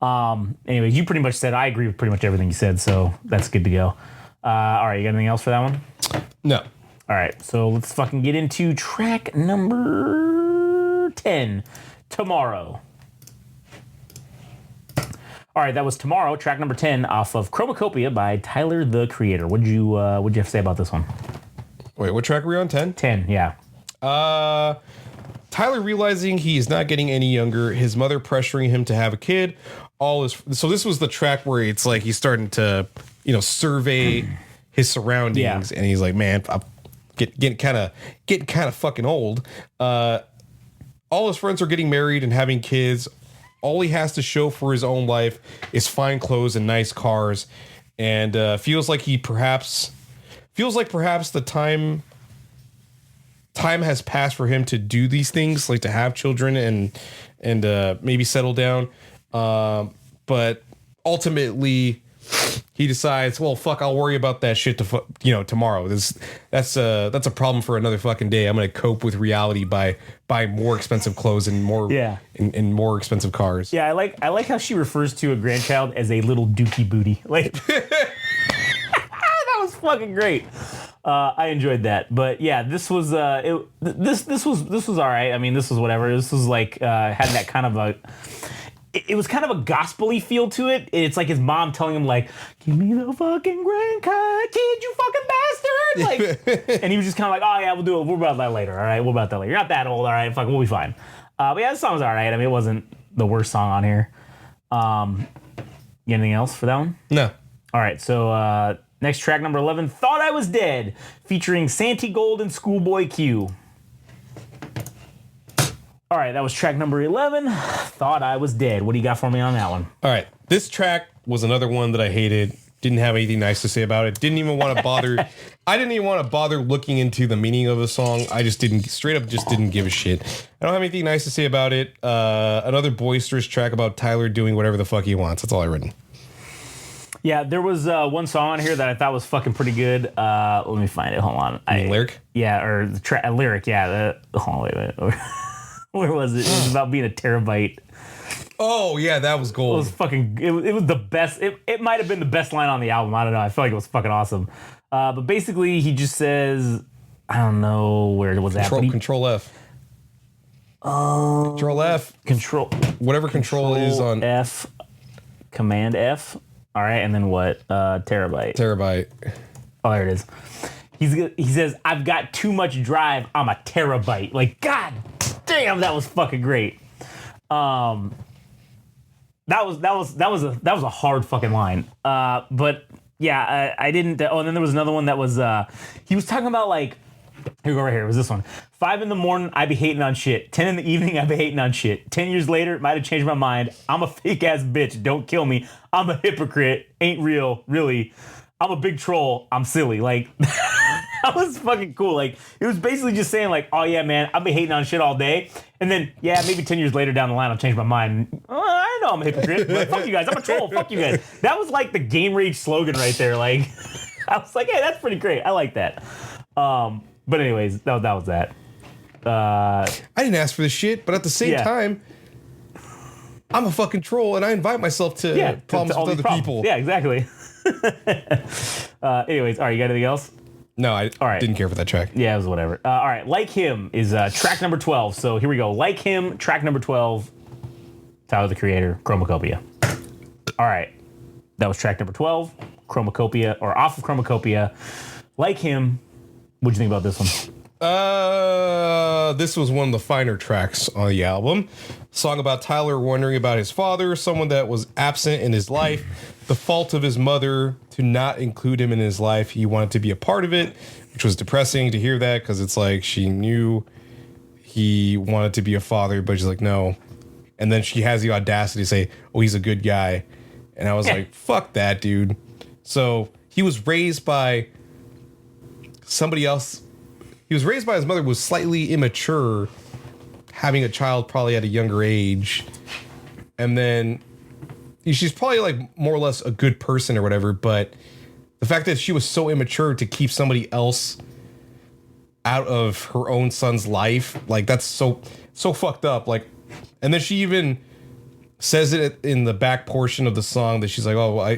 Anyways, you pretty much said, I agree with pretty much everything you said, so that's good to go. All right, you got anything else for that one? No. All right, so let's fucking get into track number 10, Tomorrow. All right, that was Tomorrow, track number 10 off of Chromakopia by Tyler the Creator. What'd you have to say about this one? Wait, what track are we on? 10? 10, yeah. Tyler realizing he's not getting any younger, his mother pressuring him to have a kid. So this was the track where it's like he's starting to, survey his surroundings, and he's like, man, I'm getting kind of fucking old. All his friends are getting married and having kids. all he has to show for his own life is fine clothes and nice cars, and feels like perhaps the time has passed for him to do these things, like to have children and maybe settle down. But ultimately, he decides, well, fuck, I'll worry about that shit tomorrow. That's a problem for another fucking day. I'm gonna cope with reality by buying more expensive clothes and more and more expensive cars. Yeah, I like how she refers to a grandchild as a little dookie booty. Like that was fucking great. I enjoyed that, but yeah, this was this was all right. I mean, this was whatever. This was like had that kind of a. It was kind of a gospel-y feel to it. It's like his mom telling him, like, give me the fucking green card, kid, you fucking bastard. Like, and he was just kind of like, oh, yeah, we'll do it. We'll about that later. All right, we'll about that later. You're not that old. All right, fuck, we'll be fine. But yeah, this song was all right. I mean, it wasn't the worst song on here. Anything else for that one? No. All right, so next track, number 11, Thought I Was Dead, featuring Santi Gold and Schoolboy Q. All right, that was track number 11, Thought I Was Dead. What do you got for me on that one? All right, this track was another one that I hated. Didn't have anything nice to say about it. Didn't even want to bother. I didn't even want to bother looking into the meaning of the song. I just didn't give a shit. I don't have anything nice to say about it. Another boisterous track about Tyler doing whatever the fuck he wants. That's all I written. Yeah, there was one song on here that I thought was fucking pretty good. Let me find it. Hold on. Lyric? Yeah, or the lyric. Yeah. Hold on, wait a minute. Where was it? It was about being a terabyte. Oh yeah, that was gold. It was fucking. It was the best. It might have been the best line on the album. I don't know. I feel like it was fucking awesome. But basically, he just says, I don't know where it was at. Control F. Control F. Whatever control is on F. Command F. All right, and then what? Terabyte. Oh, there it is. He says, I've got too much drive. I'm a terabyte. Like, God damn, that was fucking great. That was a hard fucking line. But yeah, I didn't. Oh, and then there was another one that was he was talking about, like, here we go right here. It was this one. 5 a.m, I be hating on shit. 10 in the evening, I be hating on shit. 10 years later, might have changed my mind. I'm a fake ass bitch. Don't kill me. I'm a hypocrite. Ain't real. Really. I'm a big troll. I'm silly. Like, that was fucking cool. Like, it was basically just saying, like, oh yeah, man, I've been hating on shit all day. And then, yeah, maybe 10 years later down the line, I'll change my mind. I know I'm a hypocrite. But fuck you guys. I'm a troll. Fuck you guys. That was like the Game Rage slogan right there. Like, I was like, hey, that's pretty great. I like that. But anyways, that was that. I didn't ask for this shit, but at the same time, I'm a fucking troll, and I invite myself to problems with other people. Yeah, exactly. Anyways, all right, you got anything else? No, I didn't care for that track. Yeah, it was whatever. All right, Like Him is track number 12. So here we go. Like Him, track number 12. Tyler, the Creator, Chromakopia. All right, that was track number 12. Chromakopia, or off of Chromakopia. Like Him. What'd you think about this one? This was one of the finer tracks on the album. Song about Tyler wondering about his father, someone that was absent in his life, the fault of his mother to not include him in his life. He wanted to be a part of it, which was depressing to hear that, because it's like she knew he wanted to be a father, but she's like, no. And then she has the audacity to say, oh, he's a good guy. And I was like, fuck that, dude. So he was raised by somebody else. He was raised by his mother, was slightly immature, having a child probably at a younger age. And then she's probably like more or less a good person or whatever, but the fact that she was so immature to keep somebody else out of her own son's life, like, that's so fucked up. Like, and then she even says it in the back portion of the song that she's like, oh, well,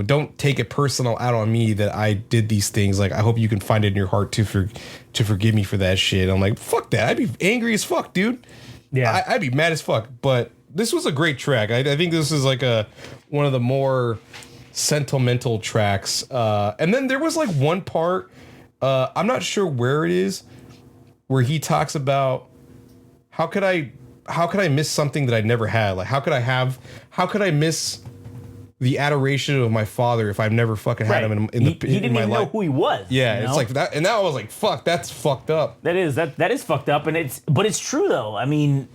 don't take it personal out on me that I did these things. Like, I hope you can find it in your heart to forgive me for that shit. I'm like, fuck that. I'd be angry as fuck, dude. Yeah, I'd be mad as fuck. But this was a great track. I think this is like one of the more sentimental tracks. And then there was like one part, I'm not sure where it is, where he talks about how could I miss something that I never had? Like, how could I miss the adoration of my father if I've never fucking had him in my life? He didn't even know who he was. Yeah, it's like that. And now I was like, fuck, that's fucked up. That is fucked up. But it's true though. I mean,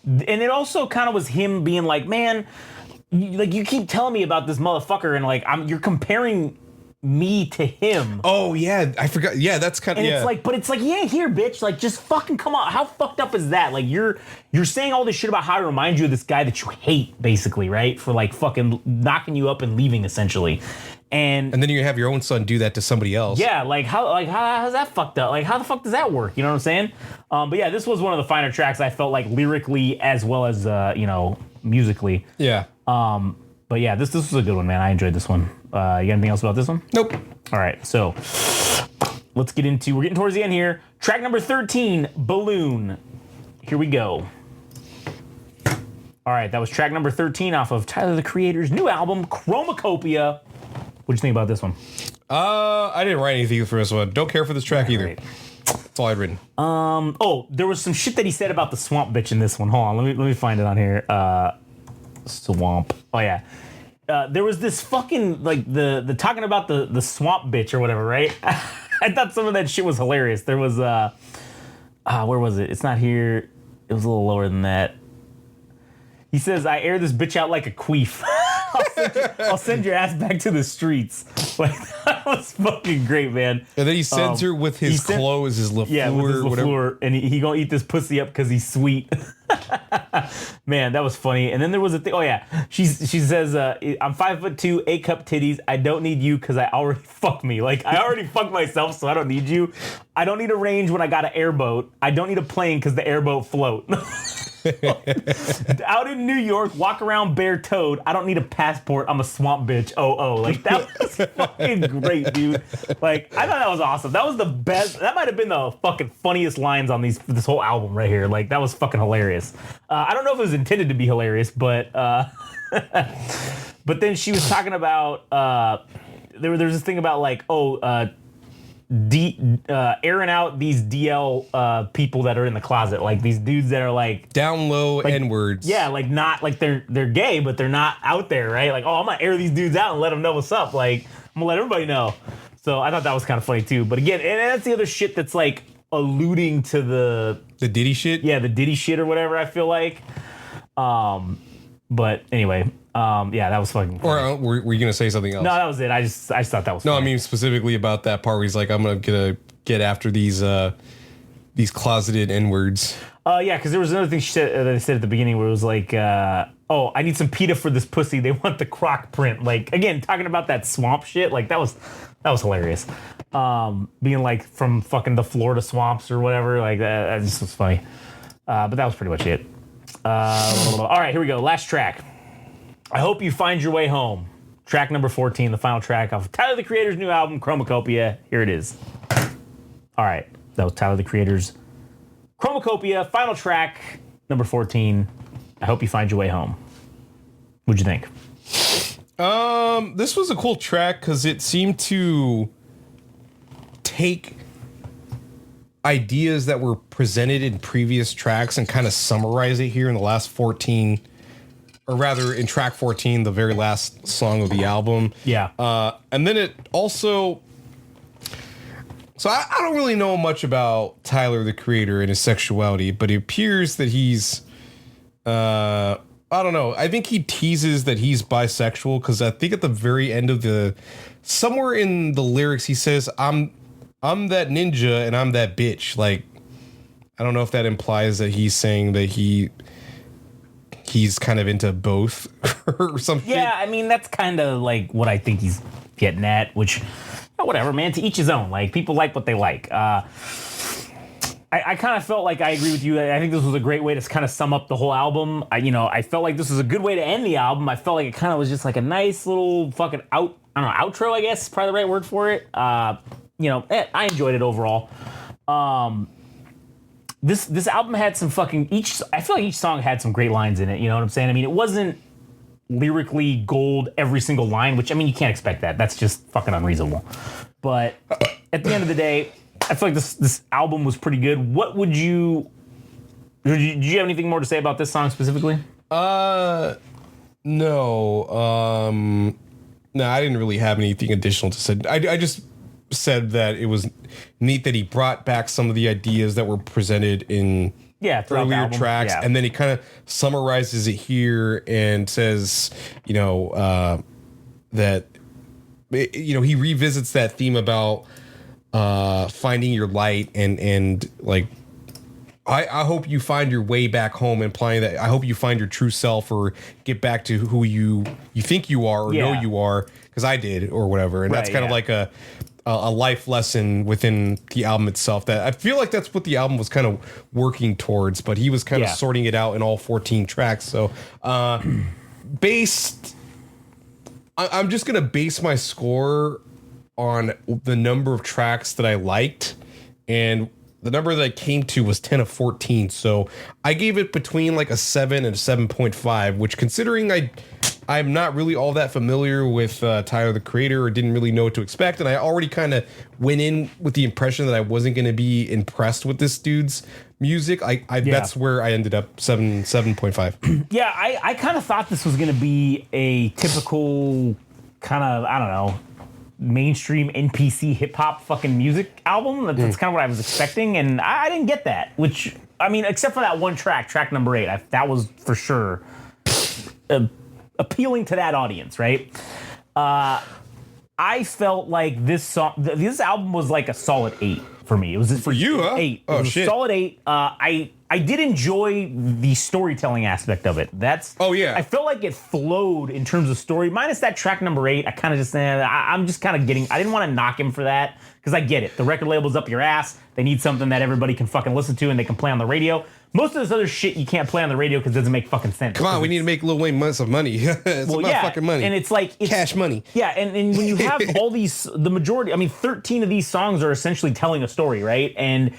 And it also kind of was him being like, man, you keep telling me about this motherfucker, and like you're comparing me to him. Oh yeah, I forgot. Yeah, that's kind of. And it's like, but it's like, he ain't here, bitch. Like, just fucking come on. How fucked up is that? Like, you're saying all this shit about how to remind you of this guy that you hate, basically, right? For like fucking knocking you up and leaving, essentially. And then you have your own son do that to somebody else. Yeah, how's that fucked up? Like, how the fuck does that work? You know what I'm saying? But yeah, this was one of the finer tracks I felt like lyrically as well as musically. Yeah. But yeah, this was a good one, man. I enjoyed this one. You got anything else about this one? Nope. All right, so we're getting towards the end here. Track number 13, Balloon. Here we go. All right, that was track number 13 off of Tyler, the Creator's new album, Chromakopia. What'd you think about this one? I didn't write anything for this one. Don't care for this track either. Right. That's all I'd written. There was some shit that he said about the swamp bitch in this one. Hold on, let me find it on here. Swamp. Oh yeah. There was this fucking like the talking about the swamp bitch or whatever, right? I thought some of that shit was hilarious. There was where was it? It's not here. It was a little lower than that. He says, "I air this bitch out like a queef." I'll send your ass back to the streets. Like, that was fucking great, man. And then he sends her with his clothes, his LaFleur, yeah, with his whatever. LaFleur, and he gonna eat this pussy up because he's sweet. Man, that was funny. And then there was a thing. Oh yeah, she says, "I'm 5'2", A-cup titties. I don't need you because I already fucked me. Like, I already fucked myself, so I don't need you. I don't need a range when I got an airboat. I don't need a plane because the airboat float." Out in New York, walk around bare-toed. I don't need a passport. I'm a swamp bitch. Oh. Like, that was fucking great, dude. Like, I thought that was awesome. That was the best. That might have been the fucking funniest lines on this whole album right here. Like, that was fucking hilarious. I don't know if it was intended to be hilarious, but but then she was talking about there's this thing about like, airing out these DL people that are in the closet, like these dudes that are like down low N-words. Yeah, like not like they're gay, but they're not out there, right? Like, I'm gonna air these dudes out and let them know what's up. Like, I'm gonna let everybody know. So I thought that was kind of funny too. But again, and that's the other shit that's like alluding to the Diddy shit. Yeah, the Diddy shit or whatever. I feel like. But anyway, yeah, that was fucking funny. Or were you gonna say something else? No, that was it. I just thought that was no. funny. I mean specifically about that part where he's like, I'm gonna get after these closeted N-words. Yeah, because there was another thing that I said at the beginning where it was like, I need some PETA for this pussy. They want the croc print. Like, again, talking about that swamp shit. Like, that was hilarious. Being like from fucking the Florida swamps or whatever. Like, that just was funny. But that was pretty much it. All right, here we go. Last track. I Hope You Find Your Way Home. Track number 14, the final track off of Tyler, the Creator's new album, Chromakopia. Here it is. All right, that was Tyler, the Creator's Chromakopia, final track, number 14. I Hope You Find Your Way Home. What'd you think? This was a cool track because it seemed to take ideas that were presented in previous tracks and kind of summarize it here in the last 14, or rather in track 14, the very last song of the album. Yeah. And then it also... So I don't really know much about Tyler, the Creator, and his sexuality, but it appears that he's... I don't know. I think he teases that he's bisexual because I think at the very end of somewhere in the lyrics, he says, I'm that ninja and I'm that bitch. Like, I don't know if that implies that he's saying that he's kind of into both or something. Yeah, I mean, that's kind of like what I think he's getting at, which, whatever, man, to each his own. Like, people like what they like. I kind of felt like I agree with you. I think this was a great way to kind of sum up the whole album. I felt like this was a good way to end the album. I felt like it kind of was just like a nice little fucking outro, I guess is probably the right word for it. I enjoyed it overall. This album had some fucking I feel like each song had some great lines in it. You know what I'm saying? I mean, it wasn't lyrically gold every single line, which, I mean, you can't expect that. That's just fucking unreasonable. But at the end of the day, I feel like this album was pretty good. What would you... Did you have anything more to say about this song specifically? No. No, I didn't really have anything additional to say. I just said that it was neat that he brought back some of the ideas that were presented in throughout the earlier album. tracks, Yeah. and then he kind of summarizes it here and says, that he revisits that theme about finding your light and like. I hope you find your way back home, implying that I hope you find your true self or get back to who you think you are or know you are, because I did or whatever. And that's kind of like a life lesson within the album itself that I feel like that's what the album was kind of working towards, but he was kind of sorting it out in all 14 tracks. So I'm just going to base my score on the number of tracks that I liked, and the number that I came to was 10 of 14. So I gave it between like a 7 and a 7.5, which, considering I'm not really all that familiar with Tyler, the Creator, or didn't really know what to expect, and I already kind of went in with the impression that I wasn't going to be impressed with this dude's music. That's where I ended up 7.5. Yeah, I kind of thought this was going to be a typical kind of, I don't know, mainstream NPC hip hop fucking music album. That's kind of what I was expecting, and I didn't get that. Which, I mean, except for that one track number 8, that was for sure appealing to that audience, right? I felt like this album was like a solid 8 for me. It was for you, huh? 8. Oh, it was shit. A solid 8. I did enjoy the storytelling aspect of it. I felt like it flowed in terms of story. Minus that track number 8, I kind of just I'm just kind of getting. I didn't want to knock him for that, because I get it. The record label's up your ass. They need something that everybody can fucking listen to and they can play on the radio. Most of this other shit you can't play on the radio because it doesn't make fucking sense. Come on, we need to make Lil Wayne months of money. It's about fucking money. And it's like cash money. Yeah, and when you have all these, the majority, I mean, 13 of these songs are essentially telling a story, right? And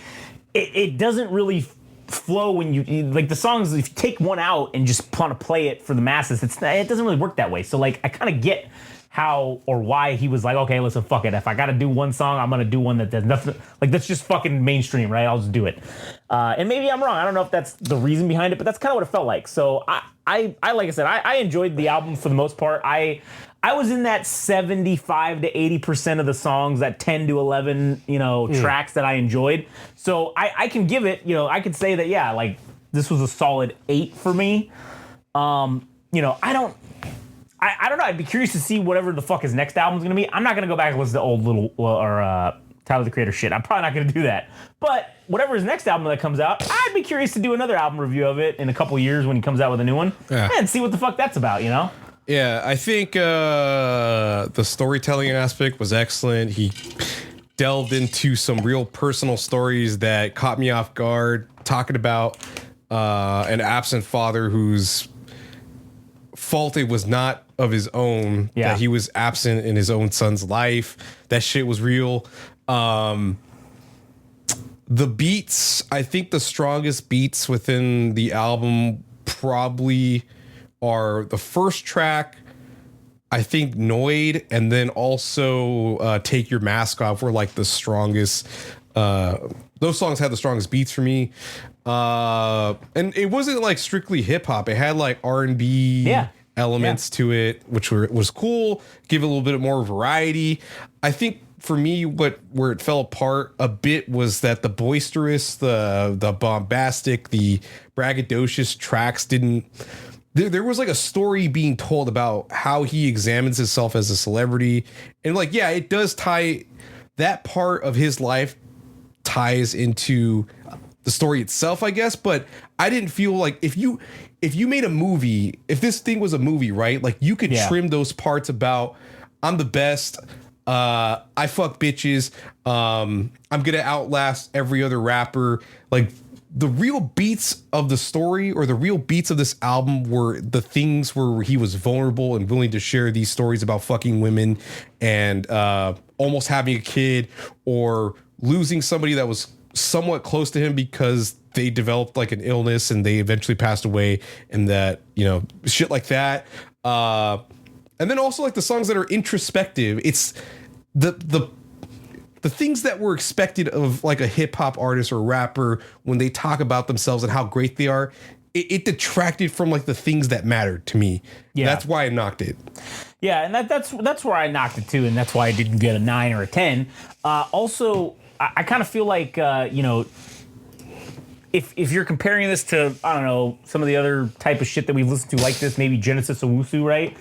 it doesn't really flow when you like the songs. If you take one out and just want to play it for the masses, it doesn't really work that way. So like, I kind of get how or why he was like, okay, listen, fuck it. If I got to do one song, I'm gonna do one that does nothing. Like, that's just fucking mainstream, right? I'll just do it. And maybe I'm wrong. I don't know if that's the reason behind it, but that's kind of what it felt like. So I like I said, I enjoyed the album for the most part. I was in that 75 to 80% of the songs, that 10 to 11, tracks that I enjoyed. So I can give it, I could say that, yeah, like this was a solid 8 for me. I don't know. I'd be curious to see whatever the fuck his next album's gonna be. I'm not gonna go back and listen to old Tyler, the Creator shit. I'm probably not gonna do that. But whatever his next album that comes out, I'd be curious to do another album review of it in a couple years when he comes out with a new one, and see what the fuck that's about, Yeah, I think the storytelling aspect was excellent. He delved into some real personal stories that caught me off guard, talking about an absent father whose fault it was not of his own, that he was absent in his own son's life. That shit was real. The beats, I think the strongest beats within the album probably are the first track, I think Noid, and then also Take Your Mask Off were like the strongest. Those songs had the strongest beats for me. And it wasn't like strictly hip hop. It had like R&B elements to it, which was cool. Give it a little bit more variety. I think for me, where it fell apart a bit was that the boisterous, the bombastic, the braggadocious tracks didn't. There was like a story being told about how he examines himself as a celebrity, and like, yeah, it does tie. That part of his life ties into the story itself, I guess, but I didn't feel like if you made a movie, if this thing was a movie, right? Like, you could trim those parts about I'm the best, I fuck bitches, I'm gonna outlast every other rapper. Like, the real beats of the story, or the real beats of this album, were the things where he was vulnerable and willing to share these stories about fucking women and almost having a kid, or losing somebody that was somewhat close to him because they developed like an illness and they eventually passed away, and that, shit like that. And then also like the songs that are introspective. It's the things that were expected of like a hip hop artist or rapper when they talk about themselves and how great they are. It detracted from like the things that mattered to me. Yeah. That's why I knocked it. Yeah, and that's where I knocked it too, and that's why I didn't get a 9 or a 10. Also, I kind of feel like, if you're comparing this to, I don't know, some of the other type of shit that we've listened to like this, maybe Genesis Owusu, right?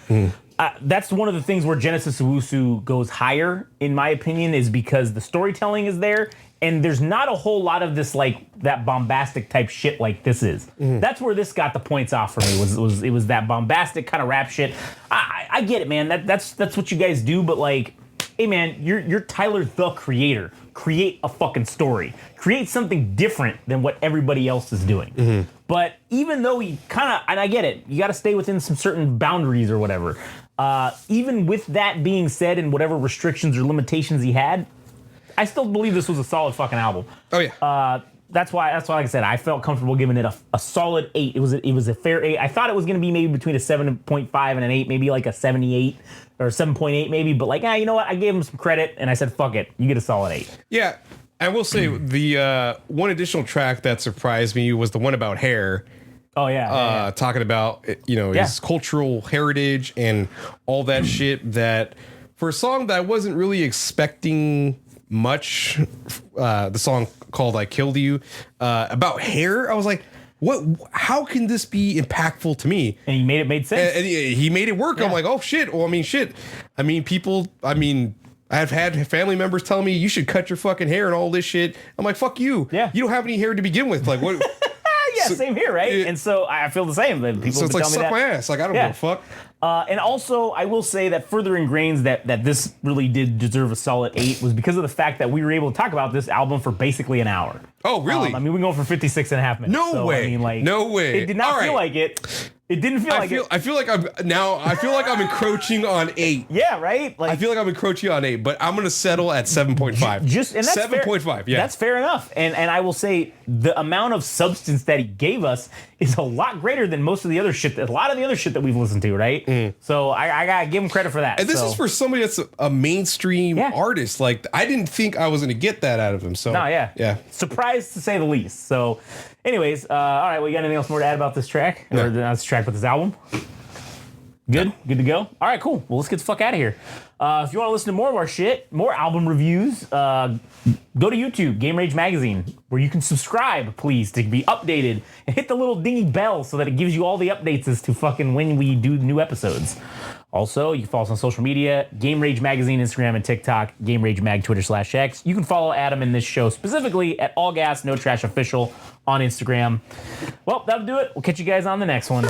That's one of the things where Genesis Owusu goes higher, in my opinion, is because the storytelling is there, and there's not a whole lot of this like that bombastic type shit like this is. That's where this got the points off for me. It was that bombastic kind of rap shit. I get it, man. That's what you guys do, but like, hey man, you're Tyler the Creator. Create a fucking story. Create something different than what everybody else is doing. But even though he kind of, and I get it, you got to stay within some certain boundaries or whatever. Even with that being said, and whatever restrictions or limitations he had, I still believe this was a solid fucking album. Oh yeah. That's why, like I said, I felt comfortable giving it a solid 8. It was a fair 8. I thought it was going to be maybe between a 7.5 and an 8, maybe like a 78 or 7.8 maybe. But like, you know what? I gave him some credit and I said, fuck it, you get a solid 8. Yeah, I will say the one additional track that surprised me was the one about hair. Oh yeah. Talking about his cultural heritage and all that shit. That for a song that I wasn't really expecting much, the song called "I Killed You" about hair, I was like, what? How can this be impactful to me? And he made sense. And he made it work. Yeah. I'm like, oh shit. Well, I mean, shit. I mean, people. I mean, I've had family members tell me you should cut your fucking hair and all this shit. I'm like, fuck you. Yeah. You don't have any hair to begin with. Like, what? Yeah, same here, right? And so I feel the same. People so it's like, suck my ass. Like, I don't give a fuck. And also, I will say that further ingrains that this really did deserve a solid 8 was because of the fact that we were able to talk about this album for basically an hour. Oh, really? I mean, we go for 56 and a half minutes. No way. I mean, like, no way. It did not feel like it. It didn't feel like it. I feel like I'm encroaching on 8. Yeah, right? Like, I feel like I'm encroaching on 8, but I'm going to settle at 7.5. Just and that's 7.5, yeah. That's fair enough. And I will say the amount of substance that he gave us is a lot greater than most of the other shit, a lot of the other shit that we've listened to, right? So I got to give him credit for that. And this is for somebody that's a mainstream artist. Like, I didn't think I was going to get that out of him. So, yeah. Surprised to say the least. So, anyways, all right, well, you got anything else more to add about this track? No. Or this track with this album? Good? No. Good to go? All right, cool. Well, let's get the fuck out of here. If you want to listen to more of our shit, more album reviews, go to YouTube, Game Rage Magazine, where you can subscribe, please, to be updated, and hit the little dingy bell so that it gives you all the updates as to fucking when we do new episodes. Also, you can follow us on social media, Game Rage Magazine, Instagram and TikTok, Game Rage Mag, Twitter/X. You can follow Adam in this show specifically at All Gas No Trash Official on Instagram. Well, that'll do it. We'll catch you guys on the next one.